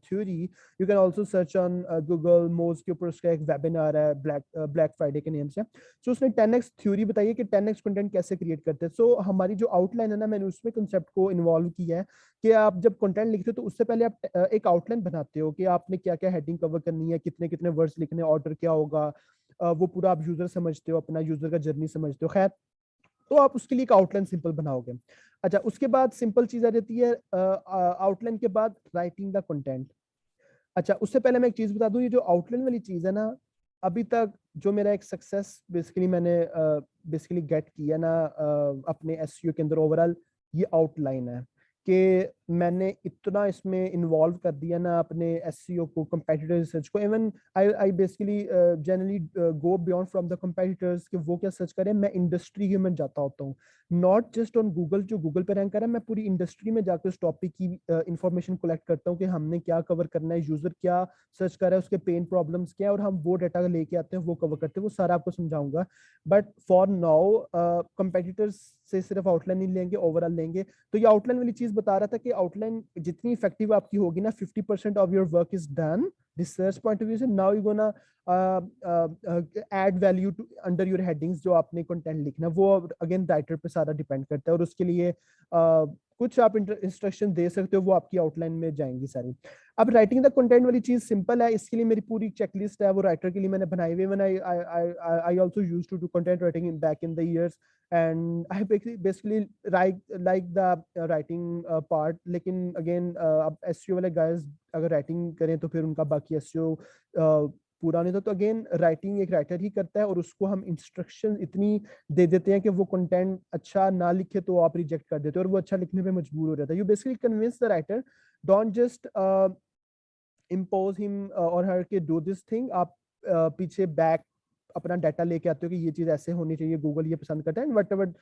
theory. You can also search on Google, Moz के ऊपर उसका एक वेबिनार है ब्लैक फ्राइडे के नेम से। सो उसने 10x थ्योरी बताई है कि 10x कंटेंट कैसे क्रिएट करते हैं। सो हमारी जो आउटलाइन है ना, मैंने उसमें कंसेप्ट को इन्वॉल्व किया है कि आप जब कंटेंट लिखते हो तो उससे पहले आप एक आउटलाइन बनाते हो कि आपने क्या क्या हेडिंग कवर करनी है, कितने कितने वर्ड्स लिखने, ऑर्डर क्या होगा, वो पूरा आप यूजर समझते हो, अपना यूजर का जर्नी समझते हो। खैर, तो आप उसके लिए एक आउटलाइन सिंपल बनाओगे। अच्छा, उसके बाद सिंपल चीज आ जाती है आउटलाइन के बाद राइटिंग द कंटेंट। अच्छा, उससे पहले मैं एक चीज बता दूं, ये जो आउटलाइन वाली चीज है ना, अभी तक जो मेरा एक सक्सेस बेसिकली मैंने बेसिकली गेट किया ना अपने एसईओ के अंदर ओवरऑल, ये आउटलाइन है कि मैंने इतना इसमें इन्वॉल्व कर दिया ना अपने एसईओ को, कंपेटिटर रिसर्च को। Even I basically generally go beyond from the competitors कि वो क्या सर्च करें, मैं इंडस्ट्री में जाता होता हूँ, नॉट जस्ट ऑन गूगल जो गूगल पे रैंक कर रहा है, मैं पूरी इंडस्ट्री में जाकर उस टॉपिक की इंफॉर्मेशन कलेक्ट करता हूँ कि हमने क्या कवर करना है, यूजर क्या सर्च कर रहा है, उसके पेन प्रॉब्लम्स क्या है, और हम वो डाटा लेके आते हैं, वो कवर करते हैं, वो सारा आपको समझाऊंगा। बट फॉर नाउ कंपेटिटर्स से सिर्फ आउटलाइन नहीं लेंगे, ओवरऑल लेंगे। तो ये आउटलाइन वाली चीज बता रहा था कि आउटलाइन जितनी इफेक्टिव आपकी होगी ना, 50% of your work is done research point of view से। Now you gonna add value to under your headings, जो आपने कंटेंट लिखना वो अगेन राइटर पे सारा डिपेंड करता है, और उसके लिए कुछ आप इंस्ट्रक्शन दे सकते हो, वो आपकी आउटलाइन में जाएंगी सारी। अब राइटिंग द कंटेंट वाली चीज सिंपल है, इसके लिए मेरी पूरी चेकलिस्ट है वो राइटर के लिए मैंने बनाई हुई है। I also used to do content writing in back in the years, and I basically like the writing part. लेकिन अगेन अब एसईओ वाले गाइस अगर राइटिंग करें तो फिर उनका बाकी एसईओ पूरा नहीं था। तो अगेन राइटिंग एक राइटर ही करता है, और उसको हम इंस्ट्रक्शन इतनी दे देते हैं कि वो कंटेंट अच्छा ना लिखे तो आप रिजेक्ट कर देते हो, और वो अच्छा लिखने पे मजबूर हो जाता है। You basically convince the writer, don't just impose him or her के do this thing। आप पीछे बैक अपना डाटा लेके आते हो कि ये चीज ऐसे होनी चाहिए, गूगल ये पसंद करता है, what ever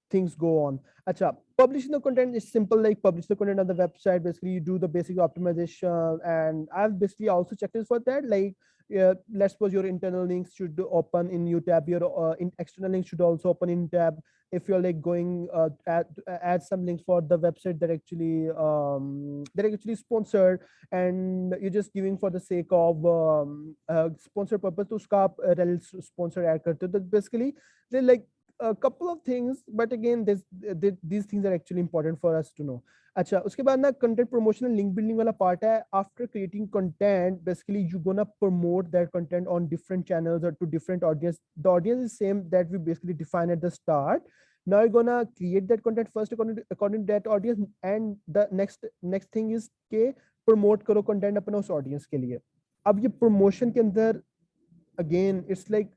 things go on. Acha, publishing the content is simple, like publish the content on the website. Basically, you do the basic optimization, and I've basically also checked this for that. Like, let's suppose your internal links should open in new tab. Your external links should also open in tab. If you're like going add some links for the website that are actually sponsored, and you're just giving for the sake of sponsor purpose, to uska aap sponsor add karte ho. That basically they're like a couple of things, but again these things are actually important for us to know. अच्छा, उसके बाद ना content promotion and link building वाला part है. After creating content, basically you gonna promote that content on different channels or to different audience. The audience is same that we basically define at the start. Now you're gonna create that content first according to that audience, and the next thing is के promote करो content अपना उस audience के लिए. अब ये promotion के अंदर again it's like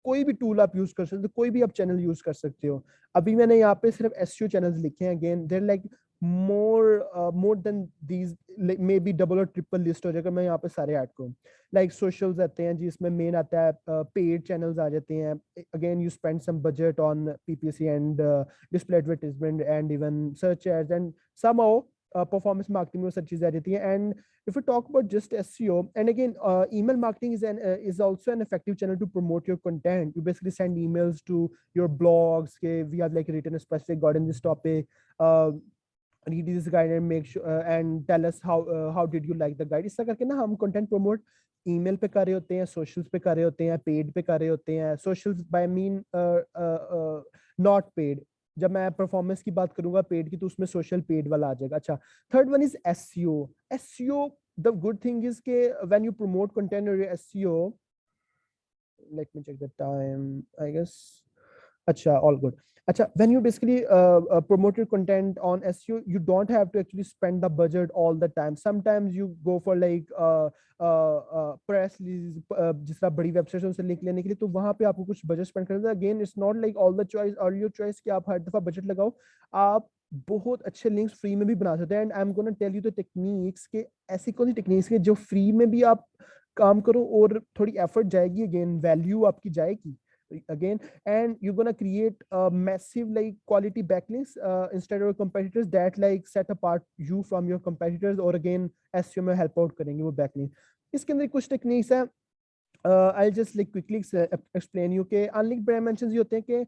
कोई भी टूल आप यूज कर सकते हो, कोई भी आप चैनल यूज कर सकते हो. अभी मैंने यहाँ पे सिर्फ एसईओ चैनल्स लिखे हैं. Again there like more than these, maybe double और ट्रिपल लिस्ट हो जाएगा मैं यहाँ पे सारे ऐड करूँ. लाइक सोशल्स आते हैं जिसमें मेन आता है, पेड चैनल्स आ जाते हैं. Again you spend some budget on PPC and display advertisement and even search ads and somehow performance marketing में सब चीजें आ जाती हैं. And if we talk about just SEO, and again email marketing is also an effective channel to promote your content. You basically send emails to your blogs, okay, we have like written a specific guide in this topic, read this guide and make sure and tell us how did you like the guide. इस तरह करके ना हम content promote email पे कर रहे होते हैं, सोशल्स पे कर रहे होते हैं, पेड पे कर रहे होते हैं. Socials by mean not paid. जब मैं परफॉर्मेंस की बात करूंगा पेड की, तो उसमें सोशल पेड वाला आ जाएगा. अच्छा, third one is SEO. SEO, the good thing is के व्हेन यू प्रमोट कंटेंट और SEO, let me check the time, I guess. Acha, all good. Acha, when you basically promote your content on SEO, you don't have to actually spend the budget all the time. Sometimes you go for like press release, जिस तरह बड़ी website से link लेने के लिए, तो वहां पे आपको कुछ बजट स्पेंड करना है. Again it's not like all the choice और योर चॉइस कि आप हर दफा बजट लगाओ. आप बहुत अच्छे लिंक्स फ्री में भी बना सकते हैं. And I am gonna tell you the techniques के, ऐसी कौन सी टेक्निक्स के जो फ्री में भी आप काम करो और थोड़ी एफर्ट जाएगी, अगेन वैल्यू आपकी जाएगी again, and you're gonna create a massive like quality backlinks instead of competitors that like set apart you from your competitors, or again SEO में help out करेंगे वो backlink. इसके अंदर कुछ techniques हैं. I'll just like quickly explain you के unlinked brand mentions ये होते हैं कि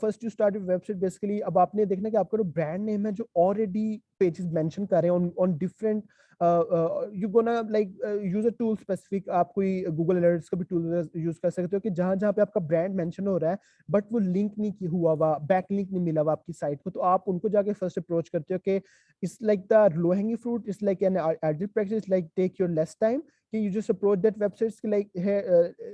first you start your website basically. अब आपने देखना कि आपका जो brand name है जो already pages mention कर रहे हैं on different you gonna like use a tool specific. आप कोई Google Alerts का भी tool यूज कर सकते हो कि जहां जहां पे आपका brand mention हो रहा है बट वो लिंक नहीं हुआ हुआ, बैक लिंक नहीं मिला हुआ आपकी साइट को, तो आप उनको जाके फर्स्ट अप्रोच करते हो कि it's like the low hanging fruit, it's like an agile practice, like take your less time. You just approach that websites like, hey,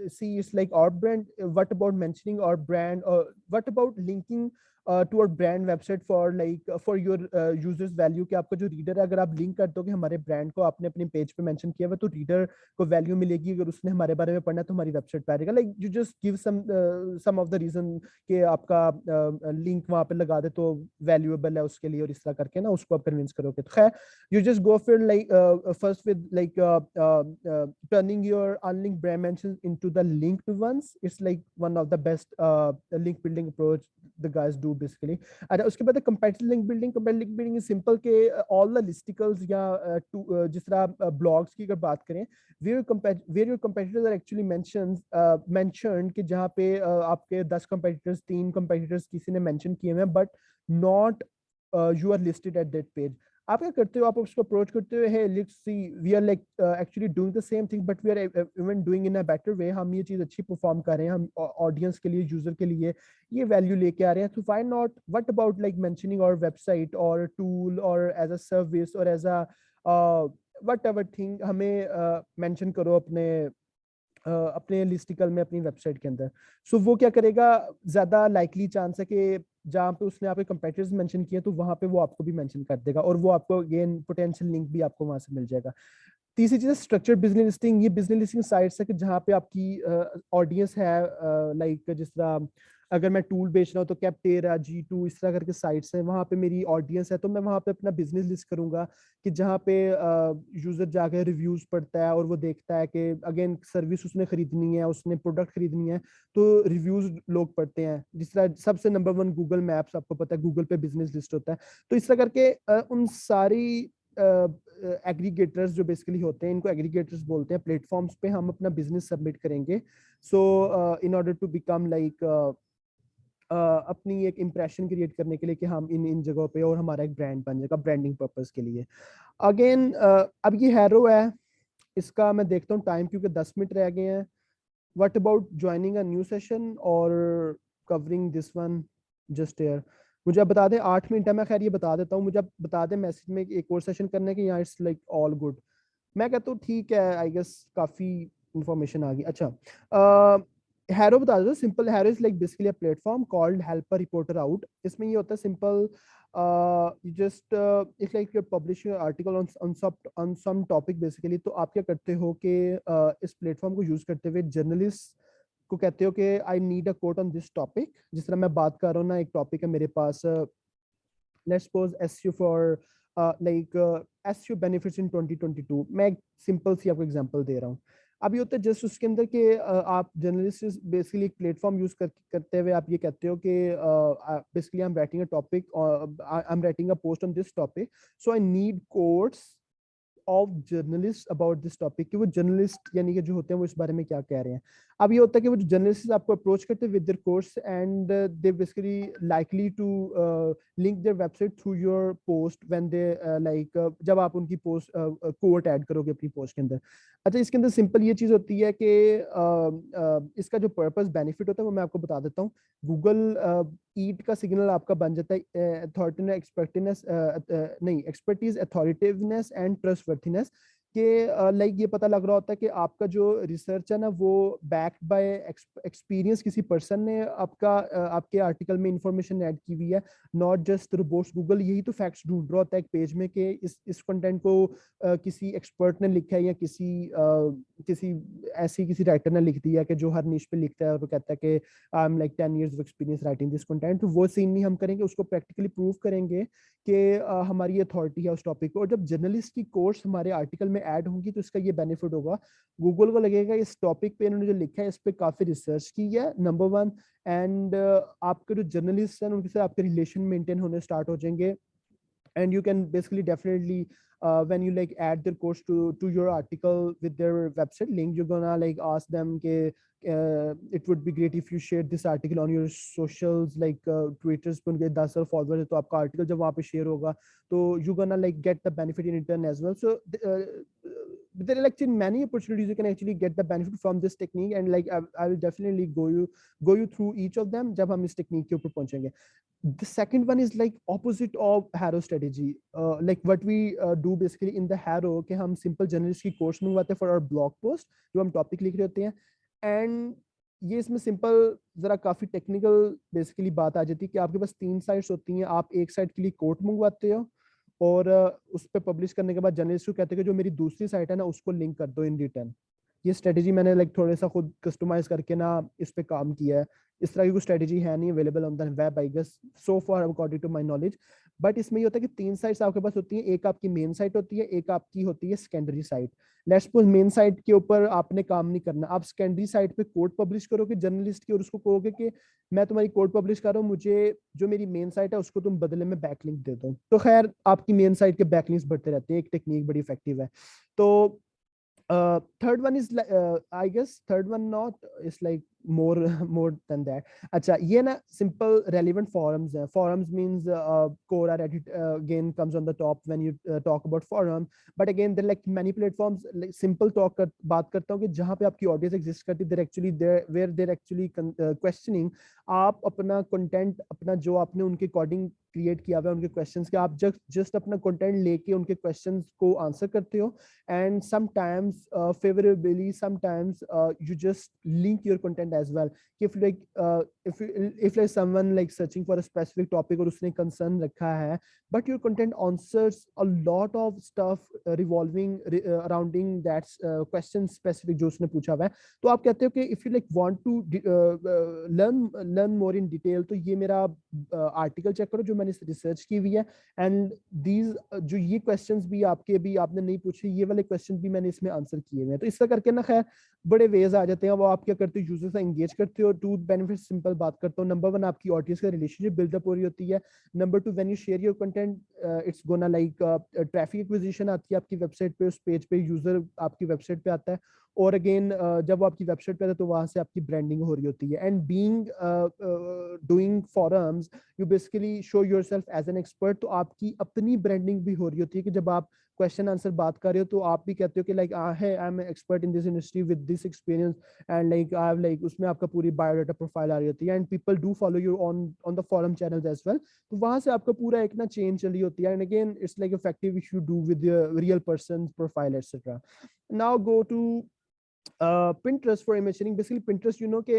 see, it's like our brand, what about mentioning our brand, or what about linking to our brand website for like for your users value. कि आपका जो reader है, अगर आप link कर दोगे हमारे brand को, आपने अपने पेज पे मेंशन किया हुआ, तो रीडर को वैल्यू मिलेगी. अगर उसने हमारे बारे में पढ़ना है तो हमारी वेबसाइट पे आएगा. Like you just give some of the reason कि आपका लिंक वहां पे लगा दे तो वैल्यूएबल है उसके लिए, और इस तरह करके ना उसको आप कन्विंस करोगे. तो खैर, you just go for like first with like turning your unlinked brand mentions into the linked ones. It's like one of the best link building approach the guys do basically. And उसके बाद competitive link building. Competitive link building is simple के all the listicles या जिस तरह blogs की अगर बात करें, where your competitors are actually mentioned कि जहाँ पे आपके 10 competitors, 3 competitors किसी ने mention किए हुए हैं, but not you are listed at that page. आप क्या करते हो, आप उसको अप्रोच करते हो, hey let's see we are like actually doing the same thing but we are even doing in a better way. हम ये चीज अच्छी परफॉर्म कर रहे हैं, हम ऑडियंस के लिए, यूजर के लिए ये वैल्यू लेके आ रहे हैं. तो why not, what about like mentioning our website or tool or as a service or as a whatever thing, हमें मेंशन करो अपने लिस्टिकल में, अपनी वेबसाइट के अंदर. सो वो क्या करेगा, ज्यादा लाइकली चांस है कि जहाँ पे उसने आपके कंपेटिटर्स मेंशन किए तो वहां पे वो आपको भी मेंशन कर देगा, और वो आपको अगेन पोटेंशियल लिंक भी आपको वहां से मिल जाएगा. तीसरी चीज है स्ट्रक्चर्ड बिजनेस लिस्टिंग. ये बिजनेस लिस्टिंग साइट्स है कि जहाँ पे आपकी ऑडियंस है, लाइक जिस तरह अगर मैं टूल बेच रहा हूँ तो कैप्टेरा, G2 इस तरह करके साइट्स हैं, वहाँ पे मेरी ऑडियंस है, तो मैं वहाँ पे अपना बिजनेस लिस्ट करूंगा कि जहाँ पे यूजर जाके रिव्यूज पढ़ता है और वो देखता है कि अगेन सर्विस उसने खरीदनी है, उसने प्रोडक्ट खरीदनी है, तो रिव्यूज लोग पढ़ते हैं। जिस तरह सबसे नंबर वन गूगल मैप्स, आपको पता है गूगल पे बिजनेस लिस्ट होता है। तो इस तरह करके उन सारी एग्रीगेटर्स जो बेसिकली होते हैं, इनको एग्रीगेटर्स बोलते हैं, प्लेटफॉर्म्स पे हम अपना बिजनेस सबमिट करेंगे। So in order to become like अपनी एक इम्प्रेशन क्रिएट करने के लिए कि हम इन इन जगहों पे, और हमारा एक ब्रांड बन जाएगा ब्रांडिंग पर्पस के लिए। अगेन अब ये हैरो है, इसका मैं देखता हूँ टाइम, क्योंकि 10 मिनट रह गए हैं। What about joining a new session और covering this one just air? मुझे आप बता दें, 8 मिनट है, मैं खैर ये बता देता हूँ, मुझे आप बता दें मैसेज में एक और सेशन करने के, यहाँ इट्स लाइक ऑल गुड। मैं कहता हूँ ठीक है, आई गेस काफी इंफॉर्मेशन आ गई। अच्छा, हैरो बता दो। Simple harrow is like basically a platform called help a reporter out. इसमें ये होता है simple, you just it's like you're publishing an article on some topic basically। तो आप क्या करते हो कि इस प्लेटफॉर्म को यूज करते हुए जर्नलिस्ट को कहते हो कि I need a quote on this topic. जिस तरह मैं बात कर रहा हूँ ना, एक टॉपिक है मेरे पास, let's suppose SEO for like SEO benefits in 2022। मैं एक सिंपल सी आपको एग्जांपल दे रहा हूँ। अभी होता है जस्ट उसके अंदर कि आप जर्नलिस्ट बेसिकली एक प्लेटफॉर्म यूज करते हुए आप ये कहते हो कि basically I am writing a topic, I am writing a post on this topic, so I need quotes of journalist about this topic, कि वो जर्नलिस्ट यानी कि जो होते हैं वो इस बारे में क्या कह रहे हैं। अब ये होता है कि वो जो जर्नलिस्ट आपको अप्रोच करते हैं with their course, and they basically likely to link their website through your post when they like, जब आप उनकी पोस्ट कोट ऐड करोगे अपनी पोस्ट के अंदर। अच्छा, इसके अंदर सिंपल ये चीज होती है कि इसका जो पर्पस बेनिफिट होता है वो मैं आपको बता देता हूँ। गूगल ईट का सिग्नल आपका बन जाता है अथॉरिटीनेस, एक्सपर्टीनेस, नहीं एक्सपर्टीज, अथॉरिटिवनेस एंड ट्रस्टवर्थीनेस के लाइक ये पता लग रहा होता है कि आपका जो रिसर्च है ना वो बैक्ड बाय एक्सपीरियंस, किसी पर्सन ने आपके आर्टिकल में इंफॉर्मेशन ऐड की हुई है, नॉट जस्ट रोबोट्स। गूगल यही तो फैक्ट्स ढूंढ रहा होता है एक पेज में कि इस कंटेंट को किसी एक्सपर्ट ने लिखा है, या किसी ऐसी किसी राइटर ने लिख दिया कि जो हर निश पे लिखता है और वो कहता है कि I am like 10 years of experience writing this content। तो वो सीन नहीं हम करेंगे, उसको प्रैक्टिकली प्रूव करेंगे कि हमारी अथॉरिटी है उस टॉपिक को। और जब जर्नलिस्ट की कोर्स हमारे आर्टिकल में ऐड होंगी तो इसका ये बेनिफिट होगा, गूगल को लगेगा इस टॉपिक पे इन्होंने जो लिखा है इस पे काफी रिसर्च की है, नंबर वन। एंड आपके जो जर्नलिस्ट हैं उनके साथ आपके रिलेशन मेंटेन होने स्टार्ट हो जाएंगे, and you can basically definitely when you like add their course to your article with their website link, you're gonna like ask them ke, it would be great if you share this article on your socials like twitters पे उनके 10 follower है, तो आपका article जब वहाँ पे share होगा तो you gonna like get the benefit in return as well। So there are actually many opportunities you can actually get the benefit from this technique, and like I will definitely go you through each of them जब हम इस technique के ऊपर पहुंचेंगे। The second one is like opposite of Harrow strategy, like what we do basically in the Harrow कि हम simple journalist की course मंगवाते हैं for our blog post जो हम टॉपिक लिख रहे होते हैं। एंड ये इसमें सिंपल जरा काफी टेक्निकल बेसिकली बात आ जाती है कि आपके पास 3 साइट्स होती हैं, आप एक साइट के लिए कोट मंगवाते हो और उस पर पब्लिश करने के बाद जर्नलिस्ट को कहते हैं कि जो मेरी दूसरी साइट है ना उसको लिंक कर दो इन रिटर्न। ये स्ट्रेटेजी मैंने लाइक थोड़ा सा खुद कस्टमाइज करके ना इस पे काम किया है। इस तरह की कोई स्ट्रेटेजी है नहीं available on the web I guess so for according to my knowledge. But इसमें ये होता है कि 3 साइट्स आपके पास होती है, एक आपकी मेन साइट होती है, एक आपकी होती है secondary site. Let's suppose main site के ऊपर आपने काम नहीं करना, आप सेकेंडरी साइट पे कोड पब्लिश करोगे जर्नलिस्ट की और उसको कहोगे कि मैं तुम्हारी कोड पब्लिश कर रहा हूँ, मुझे जो मेरी मेन साइट है उसको तुम बदले में बैकलिंक दे दो। तो खैर आपकी मेन साइट के बैकलिंक्स बढ़ते रहते हैं, एक टेक्निक बड़ी इफेक्टिव है। तो third one is I guess third one not is like more more than that। अच्छा, ये ना simple relevant forums है। Forums means Quora, Reddit again comes on the top when you talk about forum, but again there are like many platforms like simple बात करता हूँ कि जहाँ पे आपकी audience exist करती है, they're actually there where they're actually questioning। आप अपना content अपना जो आपने उनके according क्रिएट किया हुआ है उनके क्वेश्चंस के, आप जस्ट अपना कंटेंट लेके उनके क्वेश्चंस को आंसर करते हो। and sometimes favorably sometimes you just link your content content as well. If like if like someone like searching for a specific topic और उसने concern रखा है, but your content answers a lot of stuff revolving surrounding that question specific जो उसने पूछा हुआ है, तो आप कहते हो कि if you like want to learn more in detail, तो ये मेरा आर्टिकल चेक करो जो मैंने रिसर्च की हुई है, एंड दीज जो ये क्वेश्चंस भी आपने नहीं पूछे, ये वाले क्वेश्चन भी मैंने इसमें आंसर किए हुए हैं। तो इस तरह करके ना खैर बड़े वेज आ जाते हैं। वो आप क्या करते हो, यूजर से एंगेज करते हो, टू बेनिफिट सिंपल बात करता हूँ। नंबर वन, आपकी ऑडियंस का रिलेशनशिप बिल्डअप हो रही होती है। Number two, when you share your content it's gonna like traffic acquisition आती है आपकी वेबसाइट पे, उस पेज पे यूजर आपकी वेबसाइट पे आता है, और अगेन जब वो आपकी वेबसाइट पे आता है तो वहां से आपकी ब्रांडिंग हो रही होती है। And being doing forums, you basically show yourself as an expert, तो आपकी अपनी ब्रांडिंग भी हो रही होती है कि जब आप क्वेश्चन आंसर बात कर रहे हो तो आप भी कहते हो कि लाइक है I am expert in this industry with this experience, and like I have like उसमें आपका पूरी बायोडाटा प्रोफाइल आ रही होती है, and people do follow you on the forum channels as well. तो वहां से आपका पूरा एक ना चेंज चली होती है, and again it's like effective if you do with real person profile etcetera. Now go to Pinterest for image sharing. Basically Pinterest, you know ke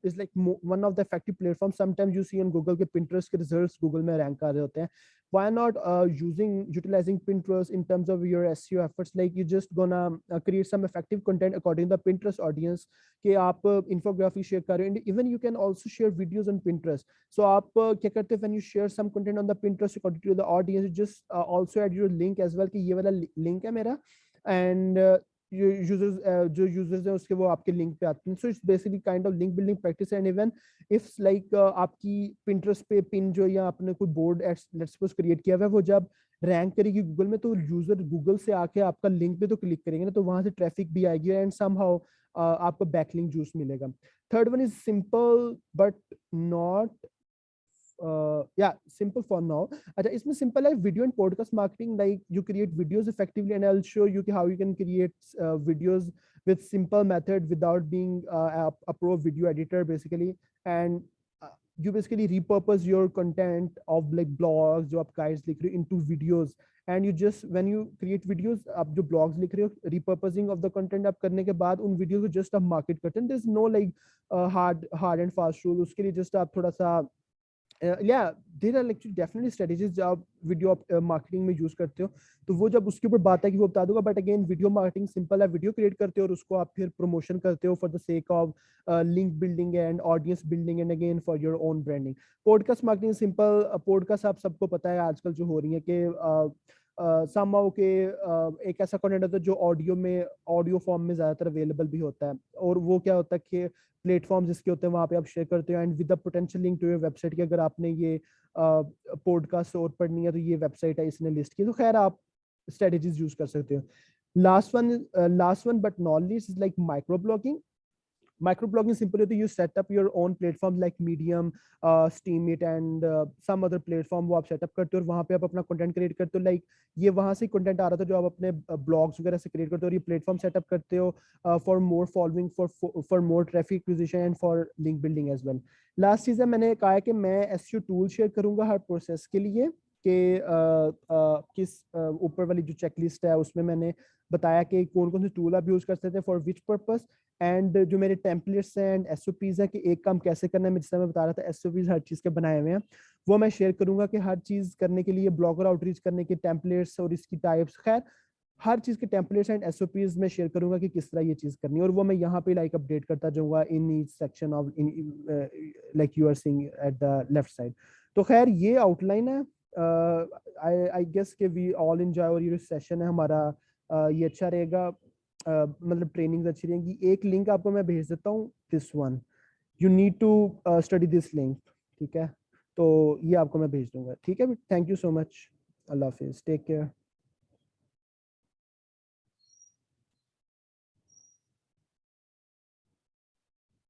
is like one of the effective platforms. Sometimes you see on Google ke Pinterest ke results Google mein rank aa rahe hote hain. Why not utilizing Pinterest in terms of your SEO efforts? Like you just gonna create some effective content according to the Pinterest audience कि आप infographic share कर रहे हो, and even you can also share videos on Pinterest. So आप क्या करते हैं, when you share some content on the Pinterest according to the audience, you just also add your link as well कि ये वाला link है मेरा, and users जो यूजर्स हैं उसके वो आपके लिंक पे आते हैं। So it's basically kind of link building practice. And even if like आपकी पिंटरेस्ट पे पिन जो या आपने कोई बोर्ड लेट्स सपोज क्रिएट किया हुआ है, वो जब रैंक करेगी गूगल में तो यूजर गूगल से आके आपका लिंक पे तो क्लिक करेंगे ना, तो वहां से ट्रैफिक भी आएगी एंड समहाउ आपको बैकलिंक जूस मिलेगा। Third one is simple but not simple for now. It's simple like video and podcast marketing. Like you create videos effectively, and I'll show you how you can create videos with simple method without being a pro video editor basically. And you basically repurpose your content of like blogs जो आप guides लिख रहे हो into videos, and you just when you create videos आप जो blogs लिख रहे हो repurposing of the content आप करने के बाद उन videos को just आप market करते हैं। There's no like hard and fast rule। उसके लिए just आप थोड़ा सा there are like definitely strategies जो आप वीडियो मार्केटिंग में यूज करते हो, तो वो जब उसके ऊपर बात है कि वो बता दूंगा। But again video marketing simple है, वीडियो क्रिएट करते हो और उसको आप फिर प्रमोशन करते हो for the sake of link building and audience building and again for your own branding. Podcast marketing simple, podcast आप सबको पता है आजकल जो हो रही है कि समहाउ के एक ऐसा कंटेंट होता है जो ऑडियो फॉर्म में ज्यादातर अवेलेबल भी होता है, और वो क्या होता है कि प्लेटफॉर्म जिसके होते हैं वहां पे आप शेयर करते हो and with the potential link to your website कि अगर आपने ये पॉडकास्ट और पढ़नी है तो ये वेबसाइट है इसने लिस्ट की, तो खैर आप स्ट्रेटजीज यूज कर सकते हो। Last one but not least is like micro blogging. Micro blogging simple होती है, you set up your own platform like Medium, Steemit and some other platform वो आप सेटअप करते हो और वहाँ पे आप अपना कंटेंट क्रिएट करते हो। लाइक ये वहाँ से कंटेंट आ रहा था जो आप अपने ब्लॉग्स वगैरह से क्रिएट करते हो और ये प्लेटफॉर्म सेटअप करते हो for more following, for more traffic acquisition and for link building as well. Last चीज़ है, मैंने कहा है कि मैं एसईओ टूल शेयर करूंगा हर प्रोसेस के लिए कि किस ऊपर वाली जो चेकलिस्ट है उसमें मैंने बताया कि कौन कौन से टूल आप यूज कर सकते हैं फॉर विच पर्पस, एंड जो मेरे टेम्पलेट्स हैं एंड एसओपीज है कि एक काम कैसे करना है, जिस मैं बता रहा था एसओपीज हर चीज के बनाए हुए हैं, वो मैं शेयर करूंगा कि हर चीज करने के लिए ब्लॉगर आउटरीच करने के टेम्पलेट्स और इसकी टाइप्स, खैर हर चीज के टेम्पलेट्स एंड एसओपीज में शेयर करूंगा कि किस तरह ये चीज करनी है, और वो मैं यहाँ पे लाइक अपडेट करता जाऊंगा in each section of in like you are seeing at the left side. तो खैर ये आउटलाइन है। आई गेस कि वी ऑल एंजॉय और ये सेशन है हमारा ये अच्छा रहेगा, मतलब ट्रेनिंग अच्छी रहेगी। एक लिंक आपको मैं भेज देता हूँ, this one, you need to study this link, ठीक है? तो ये आपको मैं भेज दूंगा, ठीक है? Thank you so much, Allah हाफिज, टेक केयर।